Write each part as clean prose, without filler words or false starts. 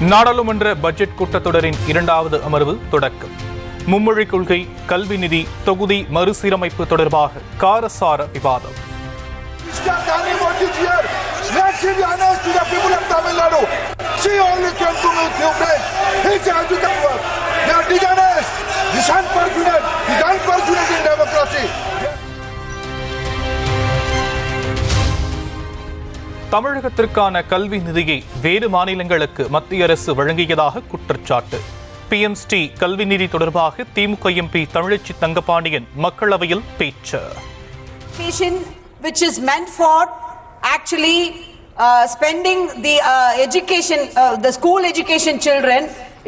நாடாளுமன்ற பட்ஜெட் கூட்டத்தொடரின் இரண்டாவது அமர்வு தொடக்கம். மும்மொழிக் கொள்கை, கல்வி நிதி, தொகுதி மறுசீரமைப்பு தொடர்பாக காரசார விவாதம். தமிழகத்திற்கான கல்வி நிதியை வேறு மாநிலங்களுக்கு மத்திய அரசு வழங்கியதாக குற்றச்சாட்டு. PMST கல்வி நிதி தொடர்பாக திமுக MP தமிழச்சி தங்கபாண்டியன் மக்களவையில் பேச்சு. Which is meant for actually spending the education, the school education children,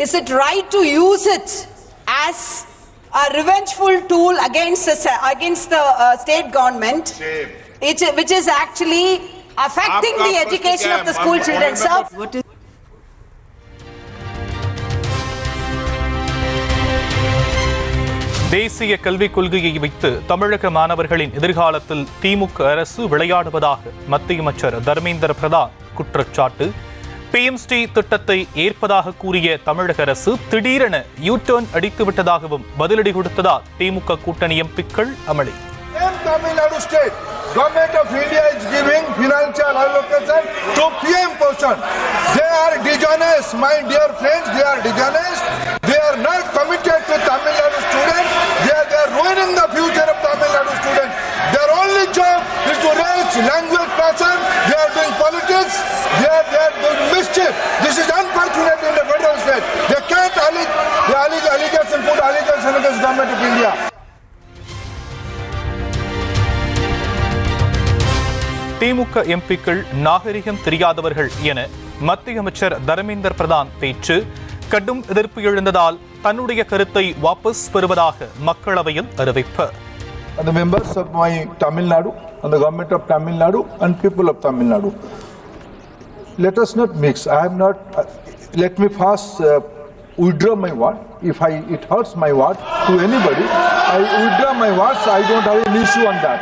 is it right to use it as a revengeful tool against the state government, which is actually affecting the education of the school children? Sir, தேசிய கல்விக் கொள்கையை வைத்து தமிழக மாணவர்களின் எதிர்காலத்தில் திமுக அரசு விளையாடுவதாக மத்திய அமைச்சர் தர்மேந்திர பிரதான் குற்றச்சாட்டு. PMST திட்டத்தை ஏற்பதாக கூறிய தமிழக அரசு திடீரென யூ-டர்ன் அடித்துவிட்டதாகவும் பதிலடி கொடுத்ததால் திமுக கூட்டணி எம்பிக்கள் அமளி. Tamil Nadu state government of India is giving financial allocation to PM portion. They are dishonest, my dear friends. They are dishonest. They are not committed to Tamil Nadu students. They are ruining the future of Tamil Nadu students. Their only job is to raise language passion. They are doing politics. They are doing mischief. This is unfortunate in the federal state. They can't put allegation against government of India. திமுக எம்பிக்கள் நாகரிகம் தெரியாதவர்கள் என மத்திய அமைச்சர் தர்மேந்திர பிரதான் பேச்சு. கடும் எதிர்ப்பு எழுந்ததால் தன்னுடைய கருத்தை வாபஸ் பெறுவதாக மக்களவையில் அறிவிப்பு. The members of my Tamil Nadu and the government of Tamil Nadu and people of Tamil Nadu, let us not mix. I am not. Let me first withdraw my word. If it hurts my word to anybody, I withdraw my words. I don't have an issue on that.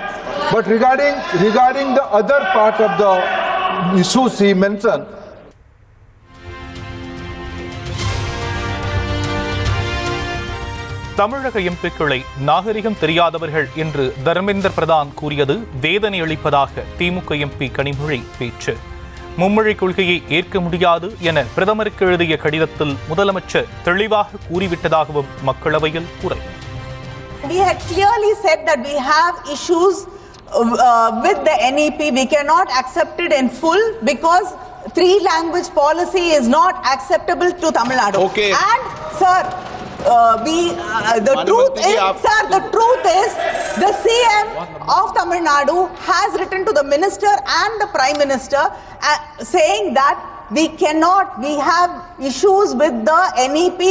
But regarding the other part of the issues he mentioned, தமிழக எம்பிக்களை நாகரிகம் தெரியாதவர்கள் என்று தர்மேந்திர பிரதான் கூறியது வேதனை அளிப்பதாக திமுக MP Kanimozhi பேச்சு. மும்மொழிக் கொள்கையை ஏற்க முடியாது என பிரதமருக்கு எழுதிய கடிதத்தில் முதலமைச்சர் தெளிவாக கூறிவிட்டதாகவும் மக்களவையில் குறை. We had clearly said that we have issues with the NEP. We cannot accept it in full because three-language policy is not acceptable to Tamil Nadu. Okay. And sir, the truth is the CM of Tamil Nadu has written to the minister and the prime minister saying that we have issues with the NEP.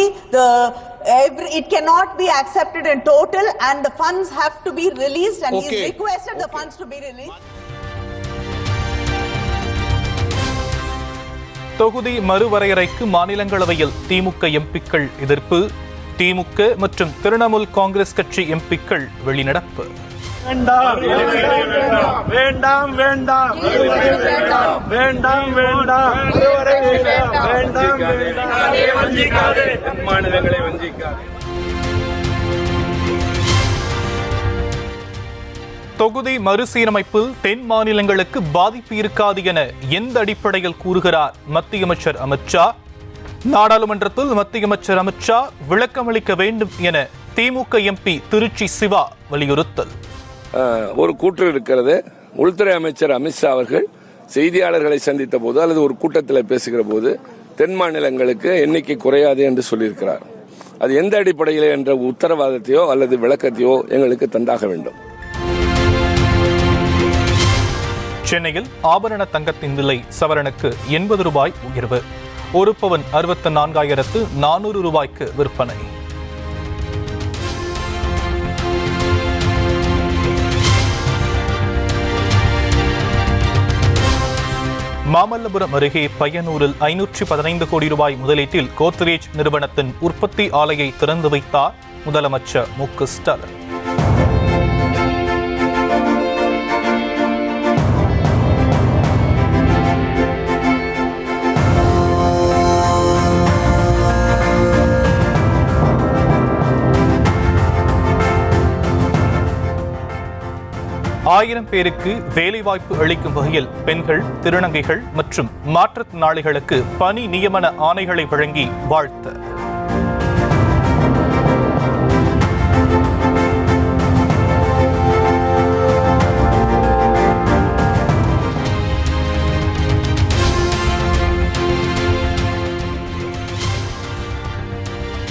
It cannot be accepted in total and the funds have to be released, and he requested the funds to be released. தொகுதி மறுவரையறைக்கு மாநிலங்களவையில் திமுக எம்பிக்கள் எதிர்ப்பு. திமுக மற்றும் திரிணாமுல் காங்கிரஸ் கட்சி எம்பிக்கள் வெளிநடப்பு. வேண்டாம் வேண்டாம் வேண்டாம் வேண்டாம் வேண்டாம் மாநிலங்களை வஞ்சிக்காதே. தொகுதி மறுசீரமைப்பில் தென் மாநிலங்களுக்கு பாதிப்பு இருக்காது என எந்த அடிப்படையில் கூறுகிறார் மத்திய அமைச்சர் அமித் ஷா? நாடாளுமன்றத்தில் மத்திய அமைச்சர் அமித் ஷா விளக்கம் அளிக்க வேண்டும் என திமுக MP திருச்சி சிவா வலியுறுத்தல். ஒரு கூற்று இருக்கிறது. உள்துறை அமைச்சர் அமித்ஷா அவர்கள் செய்தியாளர்களை சந்தித்த போது அல்லது ஒரு கூட்டத்தில் பேசுகிற போது தென் மாநிலங்களுக்கு எண்ணிக்கை குறையாது என்று சொல்லியிருக்கிறார். அது எந்த அடிப்படையில் என்ற உத்தரவாதத்தையோ அல்லது விளக்கத்தையோ எங்களுக்கு தந்தாக வேண்டும். சென்னையில் ஆபரண தங்கத்தின் விலை சவரனுக்கு 80 ரூபாய் உயர்வு. ஒரு பவன் 64,400 ரூபாய்க்கு விற்பனை. மாமல்லபுரம் அருகே பையனூரில் 515 கோடி ரூபாய் முதலீட்டில் கோத்ரேஜ் நிறுவனத்தின் உற்பத்தி ஆலையை திறந்து வைத்தார் முதலமைச்சர் மு.க. ஸ்டாலின். 1000 பேருக்கு வேலைவாய்ப்பு அளிக்கும் வகையில் பெண்கள், திருநங்கைகள் மற்றும் மாற்றுத்திறனாளிகளுக்கு பணி நியமன ஆணைகளை வழங்கி வாழ்த்து.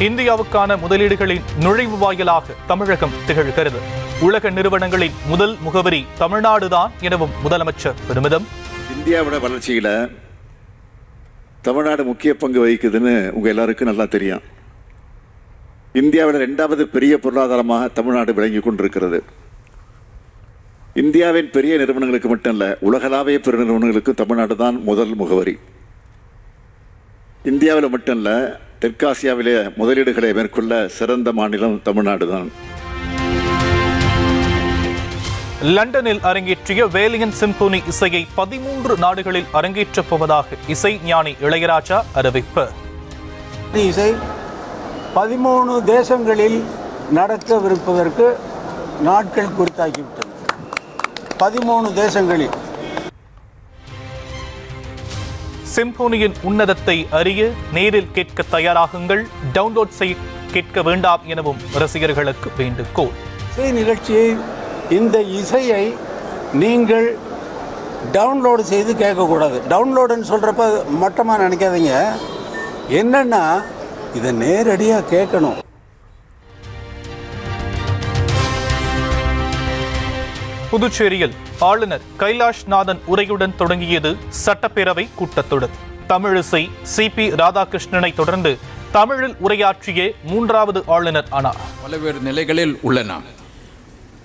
இந்தியாவுக்கான முதலீடுகளின் நுழைவு வாயிலாக தமிழகம் திகழ்கிறது. உலக நிறுவனங்களின் முதல் முகவரி தமிழ்நாடுதான் எனவும் முதலமைச்சர் பெருமிதம். இந்தியாவோட வளர்ச்சியில தமிழ்நாடு முக்கிய பங்கு வகிக்குதுன்னு உங்க எல்லாருக்கும் நல்லா தெரியும். இந்தியாவோட 2வது பெரிய பொருளாதாரமாக தமிழ்நாடு விளங்கி கொண்டிருக்கிறது. இந்தியாவின் பெரிய நிறுவனங்களுக்கு மட்டும் இல்ல, உலகளாவிய பெரு நிறுவனங்களுக்கும் தமிழ்நாடு தான் முதல் முகவரி. இந்தியாவில் மட்டும் இல்ல, தெற்காசியாவிலே முதலீடுகளை மேற்கொள்ள சிறந்த மாநிலம் தமிழ்நாடு தான். லண்டனில் அரங்கேற்றிய வேலியன் சிம்பொனி இசையை 13 நாடுகளில் அரங்கேற்றப் போவதாக இசை ஞானி இளையராஜா அறிவிப்பு. இசை 13 தேசங்களில் நடக்கவிருப்பதற்கு நாட்கள் குறித்தாக்கிவிட்டது. 13 தேசங்களில். சிம்பொனியின் உன்னதத்தை அறிய நேரில் கேட்க தயாராகுங்கள். டவுன்லோட் செய்ய கேட்க வேண்டாம் எனவும் ரசிகர்களுக்கு வேண்டுகோள். இசை நிகழ்ச்சியை, இந்த இசையை நீங்கள் டவுன்லோடு செய்து கேட்கக்கூடாது. டவுன்லோடுன்னு சொல்கிறப்ப மட்டமாக நினைக்காதீங்க. என்னன்னா இதை நேரடியாக கேட்கணும். புதுச்சேரியில் ஆளுநர் கைலாஷ்நாதன் உரையுடன் தொடங்கியது சட்டப்பேரவை கூட்டத்தொடர். தமிழிசை CP ராதாகிருஷ்ணனை தொடர்ந்து தமிழில் உரையாற்றிய 3வது ஆளுநர் ஆனார். பல்வேறு நிலைகளில் உள்ளன.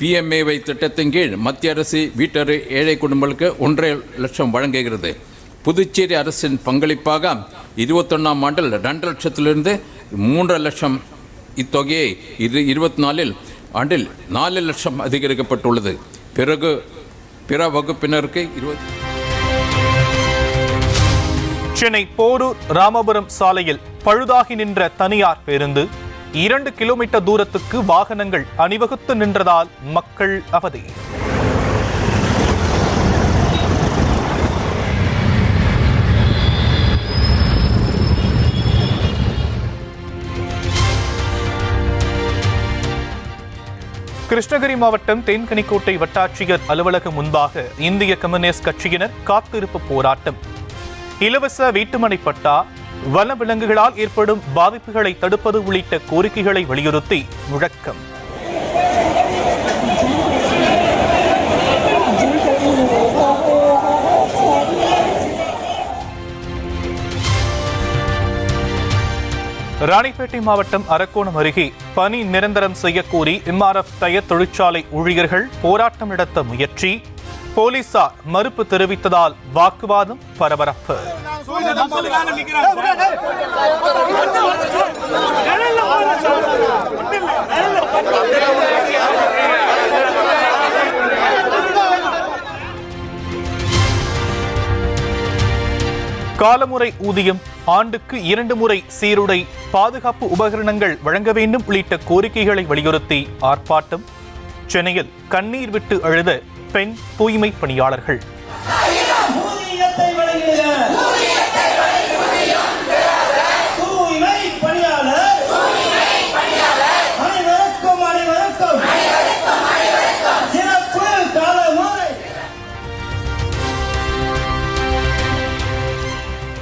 PMAY திட்டத்தின் கீழ் மத்திய அரசு வீட்டறை ஏழை குடும்பங்களுக்கு 1.5 லட்சம் வழங்குகிறது. புதுச்சேரி அரசின் பங்களிப்பாக 21ஆம் ஆண்டில் 2 லட்சத்திலிருந்து 3 லட்சம் இத்தொகையை 24 ஆண்டில் 4 லட்சம் அதிகரிக்கப்பட்டுள்ளது. பிறகு பிற வகுப்பினருக்கு 20. சென்னை போரூர் ராமபுரம் சாலையில் பழுதாகி நின்ற தனியார் பேருந்து 2 கிலோமீட்டர் தூரத்துக்கு வாகனங்கள் அணிவகுத்து நின்றதால் மக்கள் அவதி. கிருஷ்ணகிரி மாவட்டம் தேன்கனிக்கோட்டை வட்டாட்சியர் அலுவலகம் முன்பாக இந்திய கம்யூனிஸ்ட் கட்சியினர் காத்திருப்பு போராட்டம். இலவச வீட்டுமனை பட்டா, வனவிலங்குகளால் ஏற்படும் பாதிப்புகளை தடுப்பது உள்ளிட்ட கோரிக்கைகளை வலியுறுத்தி முழக்கம். ராணிப்பேட்டை மாவட்டம் அரக்கோணம் அருகே பணி நிரந்தரம் செய்யக்கோரி MRF டயர் தொழிற்சாலை ஊழியர்கள் போராட்டம் நடத்த முயற்சி. போலீசார் மறுப்பு தெரிவித்ததால் வாக்குவாதம், பரபரப்பு. காலமுறை ஊதியம், ஆண்டுக்கு 2 முறை சீருடை, பாதுகாப்பு உபகரணங்கள் வழங்க வேண்டும் உள்ளிட்ட கோரிக்கைகளை வலியுறுத்தி ஆர்ப்பாட்டம். சென்னையில் கண்ணீர் விட்டு அழுத பெண் தூய்மை பணியாளர்கள்.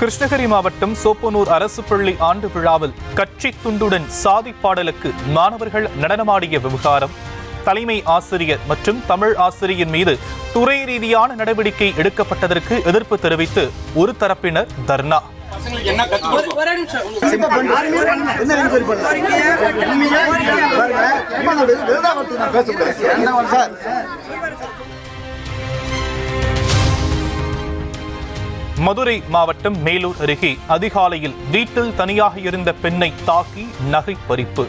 கிருஷ்ணகிரி மாவட்டம் சோப்பனூர் அரசு பள்ளி ஆண்டு விழாவில் கட்சி துண்டுடன் சாதி பாடலுக்கு மாணவர்கள் நடனமாடிய விவகாரம். தலைமை ஆசிரியர் மற்றும் தமிழ் ஆசிரியர் மீது துறை ரீதியான நடவடிக்கை எடுக்கப்பட்டதற்கு எதிர்ப்பு தெரிவித்து ஒரு தரப்பினர் தர்ணா. மதுரை மாவட்டம் மேலூர் அருகே அதிகாலையில் வீட்டில் தனியாக இருந்த பெண்ணை தாக்கி நகை பறிப்பு.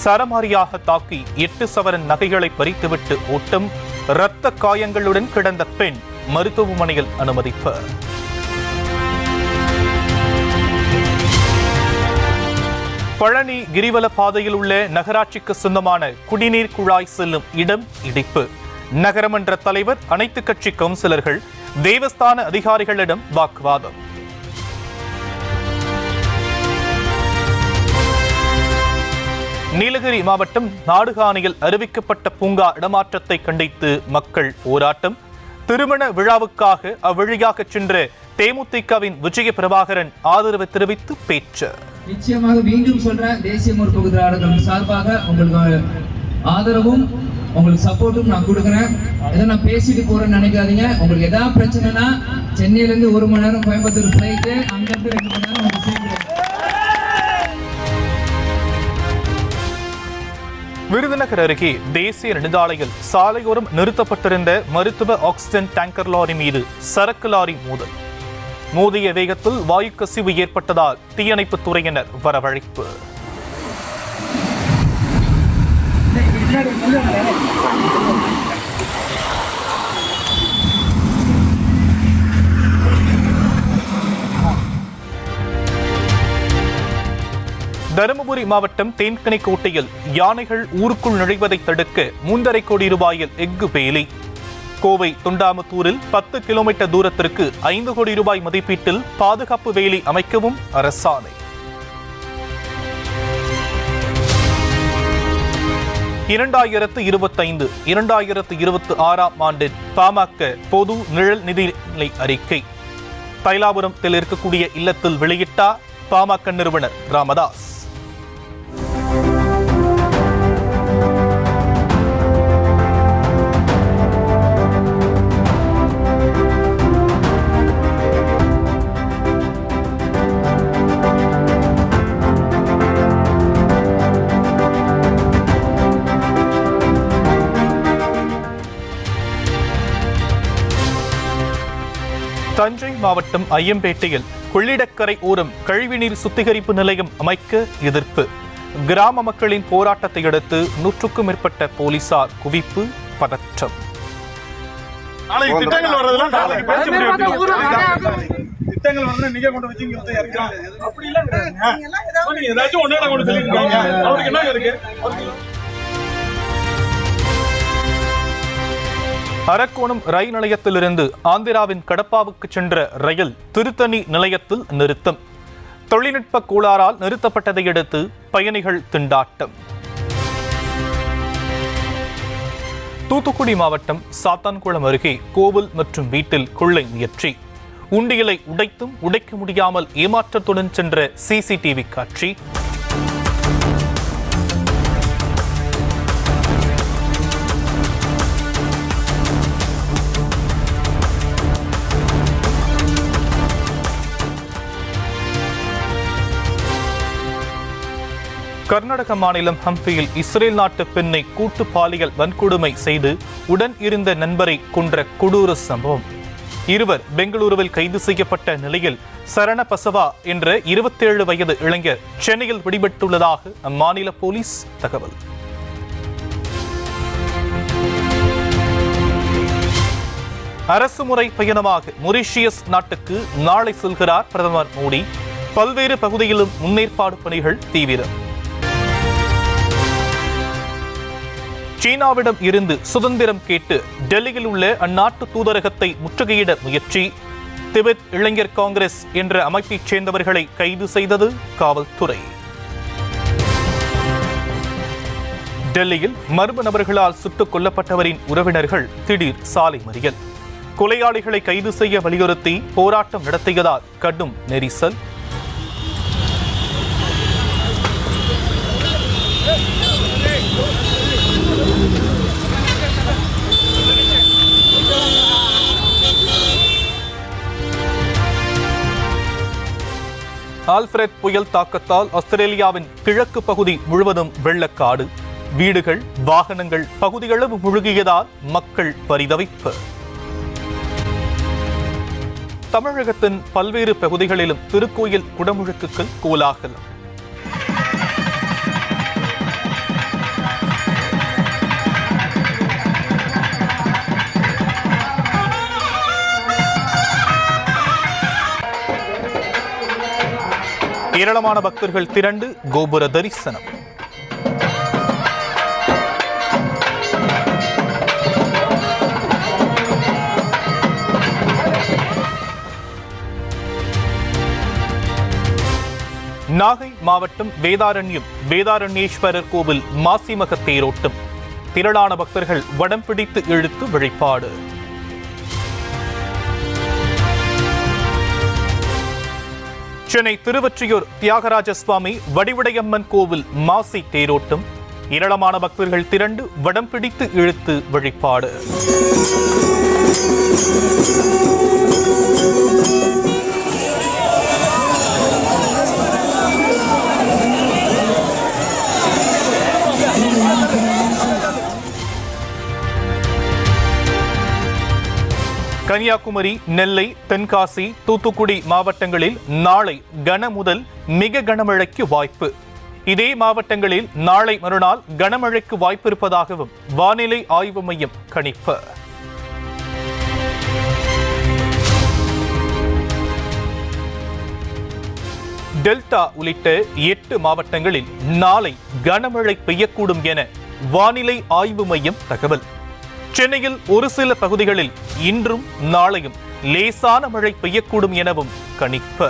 சரமாரியாக தாக்கி 8 சவரன் நகைகளை பறித்துவிட்டு ஓட்டம். இரத்த காயங்களுடன் கிடந்த பெண் மருத்துவமனையில் அனுமதிப்பு. பழனி கிரிவல பாதையில் உள்ள நகராட்சிக்கு சொந்தமான குடிநீர் குழாய் செல்லும் இடம் இடிப்பு. நகரமன்ற தலைவர், அனைத்து கட்சி கவுன்சிலர்கள், தேவஸ்தான அதிகாரிகளிடம் வாக்குவாதம். நீலகிரி மாவட்டம் நாடுகாணியில் அறிவிக்கப்பட்ட பூங்கா இடமாற்றத்தை கண்டித்து மக்கள் போராட்டம். திருமண விழாவுக்காக அவ்வழியாக சென்ற தேமுதிகவின் விஜய பிரபாகரன் ஆதரவு தெரிவித்து பேச்சு. நிச்சயமாக மீண்டும் சொல்ற தேசிய முற்போக்கு திராவிட சார்பாக உங்களுக்கு ஆதரவும் உங்களுக்கு சப்போர்ட்டும் நான் கொடுக்குறேன். ஏதோ நான் பேசிட்டு போறேன்னு நினைக்காதீங்க. உங்களுக்கு ஏதாவது பிரச்சனைனா சென்னையில இருந்து 1 மணி நேரம் கோயம்புத்தூர் ஃபிளைட்டு, அங்கிருந்து 2 மணி நேரம் உங்களுக்கு சேர்க்கிறேன். விருதுநகர் அருகே தேசிய நெடுஞ்சாலையில் சாலையோரம் நிறுத்தப்பட்டிருந்த மருத்துவ ஆக்சிஜன் டேங்கர் லாரி மீது சரக்கு லாரி மோதிய வேகத்தில் வாயு கசிவு ஏற்பட்டதால் தீயணைப்பு துறையினர் வரவழைப்பு. தருமபுரி மாவட்டம் தேன்கனிக்கோட்டையில் யானைகள் ஊருக்குள் நுழைவதை தடுக்க 3.5 கோடி ரூபாயில் எஃகு வேலி. கோவை தொண்டாமுத்தூரில் 10 கிலோமீட்டர் தூரத்திற்கு 5 கோடி ரூபாய் மதிப்பீட்டில் பாதுகாப்பு வேலி அமைக்கவும் அரசாணை. 2025-2026 ஆண்டின் பாமக பொது நிழல் நிதிநிலை அறிக்கை தைலாபுரத்தில் இருக்கக்கூடிய இல்லத்தில் வெளியிட்டார் பாமக நிறுவனர் ராமதாஸ். தஞ்சை மாவட்டம் ஐயம்பேட்டையில் கொள்ளிடக்கரை ஓரம் கழிவுநீர் சுத்திகரிப்பு நிலையம் அமைக்க எதிர்ப்பு. கிராம மக்களின் போராட்டத்தை அடுத்து 100க்கும் மேற்பட்ட போலீசார் குவிப்பு, பதற்றம். அரக்கோணம் ரயில் நிலையத்திலிருந்து ஆந்திராவின் கடப்பாவுக்கு சென்ற ரயில் திருத்தணி நிலையத்தில் நிறுத்தம். தொழில்நுட்ப கோளாறால் நிறுத்தப்பட்டதை அடுத்து பயணிகள் திண்டாட்டம். தூத்துக்குடி மாவட்டம் சாத்தான்குளம் அருகே கோவில் மற்றும் வீட்டில் கொள்ளை முயற்சி. உண்டியலை உடைத்தும் உடைக்க முடியாமல் ஏமாற்றத்துடன் சென்ற சிசிடிவி காட்சி. கர்நாடக மாநிலம் ஹம்பியில் இஸ்ரேல் நாட்டு பெண்ணை கூட்டு பாலியல் வன்கொடுமை செய்து உடன் இருந்த நண்பரை கொன்ற கொடூர சம்பவம். இருவர் பெங்களூருவில் கைது செய்யப்பட்ட நிலையில் சரண பசவா என்ற 27 வயது இளைஞர் சென்னையில் பிடிபட்டுள்ளதாக அம்மாநில போலீஸ் தகவல். அரசுமுறை பயணமாக மொரீஷியஸ் நாட்டுக்கு நாளை செல்கிறார் பிரதமர் மோடி. பல்வேறு பகுதியிலும் முன்னேற்பாடு பணிகள் தீவிரம். சீனாவிடம் இருந்து சுதந்திரம் கேட்டு டெல்லியில் உள்ள அந்நாட்டு தூதரகத்தை முற்றுகையிட முயற்சி. திபெத் இளைஞர் காங்கிரஸ் என்ற அமைப்பைச் சேர்ந்தவர்களை கைது செய்தது காவல்துறை. டெல்லியில் மர்ம நபர்களால் சுட்டுக் கொல்லப்பட்டவரின் உறவினர்கள் திடீர் சாலை மறியல். கொலையாளிகளை கைது செய்ய வலியுறுத்தி போராட்டம் நடத்தியதால் கடும் நெரிசல். ஆல்ஃபிரட் புயல் தாக்கத்தால் ஆஸ்திரேலியாவின் கிழக்கு பகுதி முழுவதும் வெள்ளக்காடு. வீடுகள், வாகனங்கள் பகுதியளவு முழுகியதால் மக்கள் பரிதவிப்பு. தமிழகத்தின் பல்வேறு பகுதிகளிலும் திருக்கோயில் குடமுழுக்குகள் கோலாகலம். ஏராளமான பக்தர்கள் திரண்டு கோபுர தரிசனம். நாகை மாவட்டம் வேதாரண்யேஸ்வரர் கோவில் மாசிமக தேரோட்டம். திரளான பக்தர்கள் வடம் பிடித்து இழுத்து வழிபாடு. சென்னை திருவொற்றியூர் தியாகராஜ சுவாமி வடிவுடையம்மன் கோவில் மாசி தேரோட்டம். ஏராளமான பக்தர்கள் திரண்டு வடம் பிடித்து இழுத்து வழிபாடு. கன்னியாகுமரி, நெல்லை, தென்காசி, தூத்துக்குடி மாவட்டங்களில் நாளை கன முதல் மிக கனமழைக்கு வாய்ப்பு. இதே மாவட்டங்களில் நாளை மறுநாள் கனமழைக்கு வாய்ப்பு இருப்பதாகவும் வானிலை ஆய்வு மையம் கணிப்பு. டெல்டா உள்ளிட்ட 8 மாவட்டங்களில் நாளை கனமழை பெய்யக்கூடும் என வானிலை ஆய்வு மையம் தகவல். சென்னையில் ஒரு சில பகுதிகளில் இன்றும் நாளையும் லேசான மழை பெய்யக்கூடும் எனவும் கணிப்பு.